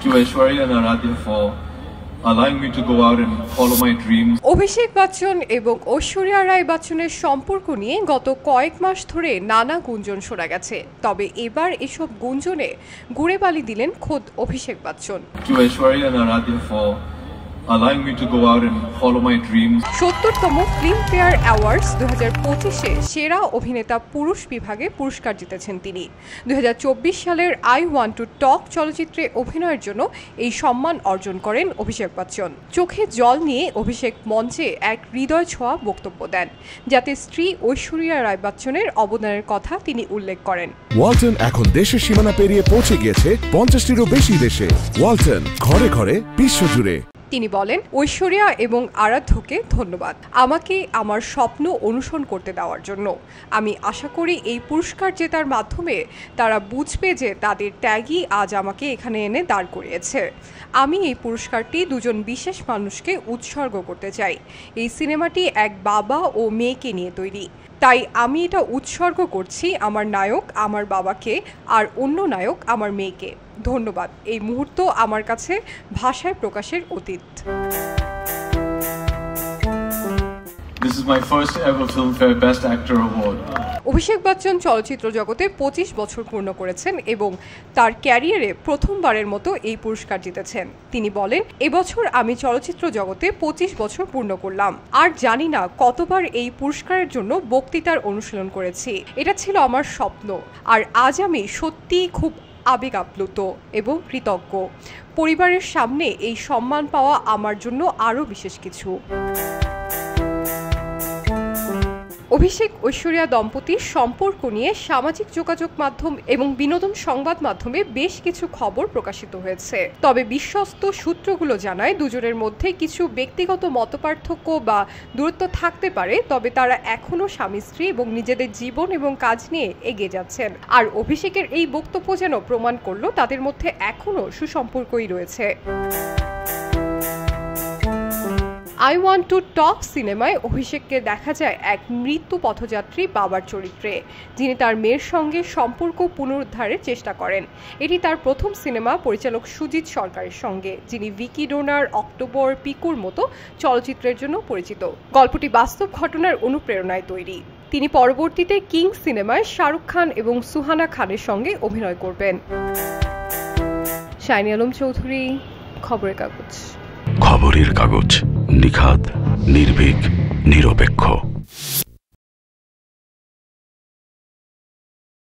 to Aishwarya and Aradhya for allowing me to go out and follow my dreams. Abhishek Bachchan এবং ঐশ্বরিয়া রায় বচ্চনের সম্পর্ক নিয়ে গত কয়েক মাস ধরে নানা গুঞ্জন শোনা গেছে, তবে এবার এসব গুঞ্জনে গুড়ে বালি দিলেন খোদ Abhishek Bachchan. To Aishwarya and Aradhya for allowing me to go out and follow my dreams. 70তম ফিল্মফেয়ার অ্যাওয়ার্ডস 2025-এ সেরা অভিনেতা পুরুষ বিভাগে পুরস্কার জিতেছেন তিনি। 2024 সালের আই ওয়ান্ট টু টক চলচ্চিত্রে অভিনয়ের জন্য এই সম্মান অর্জন করেন অভিষেক বচ্চন। চোখে জল নিয়ে অভিষেক মঞ্চে এক হৃদয় ছোঁয়া বক্তব্য দেন, যাতে স্ত্রী ঐশ্বরিয়া রায় বচ্চনের অবদানের কথা তিনি উল্লেখ করেন। ওয়ালটন এখন দেশের সীমানা পেরিয়ে পৌঁছে গিয়েছে 50টিরও বেশি দেশে। ওয়ালটন, ঘরে ঘরে বিশ্বজুড়ে। তিনি বলেন, ঐশ্বরিয়া এবং আরাধ্যকে ধন্যবাদ আমাকে আমার স্বপ্ন অনুসরণ করতে দেওয়ার জন্য। আমি আশা করি এই পুরস্কার জেতার মাধ্যমে তারা বুঝবে যে তাদের ত্যাগই আজ আমাকে এখানে এনে দাঁড় করিয়েছে। আমি এই পুরস্কারটি দুজন বিশেষ মানুষকে উৎসর্গ করতে চাই। এই সিনেমাটি এক বাবা ও মেয়েকে নিয়ে তৈরি, তাই আমি এটা উৎসর্গ করছি আমার নায়ক আমার বাবাকে আর অন্য নায়ক আমার মেয়েকে। ধন্যবাদ। এই মুহূর্ত আমার কাছে ভাষায় প্রকাশের অতীত। This is my first ever Filmfare Best Actor Award. Abhishek Bachchan চলচ্চিত্র জগতে 25 বছর পূর্ণ করেছেন এবং তার ক্যারিয়ারে প্রথমবারের মতো এই পুরস্কার জিতেছেন। তিনি বলেন, এবছর আমি চলচ্চিত্র জগতে 25 বছর পূর্ণ করলাম, আর জানি না কতবার এই পুরস্কারের জন্য বক্তৃতার অনুশীলন করেছি। এটা ছিল আমার স্বপ্ন, আর আজ আমি সত্যিই খুব আবেগ আপ্লুত এবং কৃতজ্ঞ। পরিবারের সামনে এই সম্মান পাওয়া আমার জন্য আরও বিশেষ কিছু। অভিষেক ঐশ্বরিয়া দম্পতির সম্পর্ক নিয়ে সামাজিক যোগাযোগ মাধ্যম এবং বিনোদন সংবাদ মাধ্যমে বেশ কিছু খবর প্রকাশিত হয়েছে, তবে বিশ্বস্ত সূত্রগুলো জানায় দুজনের মধ্যে কিছু ব্যক্তিগত মতপার্থক্য বা দূরত্ব থাকতে পারে, তবে তারা এখনও স্বামী স্ত্রী এবং নিজেদের জীবন এবং কাজ নিয়ে এগিয়ে যাচ্ছেন। আর অভিষেকের এই বক্তব্য যেন প্রমাণ করলো তাদের মধ্যে এখনও সুসম্পর্কই রয়েছে। আই ওয়ান্ট টু টক সিনেমায় অভিষেককে দেখা যায় এক মৃত্যু পথযাত্রী বাবার চরিত্রে, যিনি তার মেয়ের সঙ্গে সম্পর্ক পুনরুদ্ধারের চেষ্টা করেন। এটি তার প্রথম সিনেমা পরিচালক সুজিত সরকারের সঙ্গে, যিনি ভিকি ডোনার, অক্টোবর, পিকুর মতো চলচ্চিত্রের জন্য পরিচিত। গল্পটি বাস্তব ঘটনার অনুপ্রেরণায় তৈরি। তিনি পরবর্তীতে কিং সিনেমায় শাহরুখ খান এবং সুহানা খানের সঙ্গে অভিনয় করবেন। শাইনি আলম চৌধুরী, খবরের কাগজ। খবরের কাগজ, নিখাত, নির্ভীক, নিরপেক্ষ।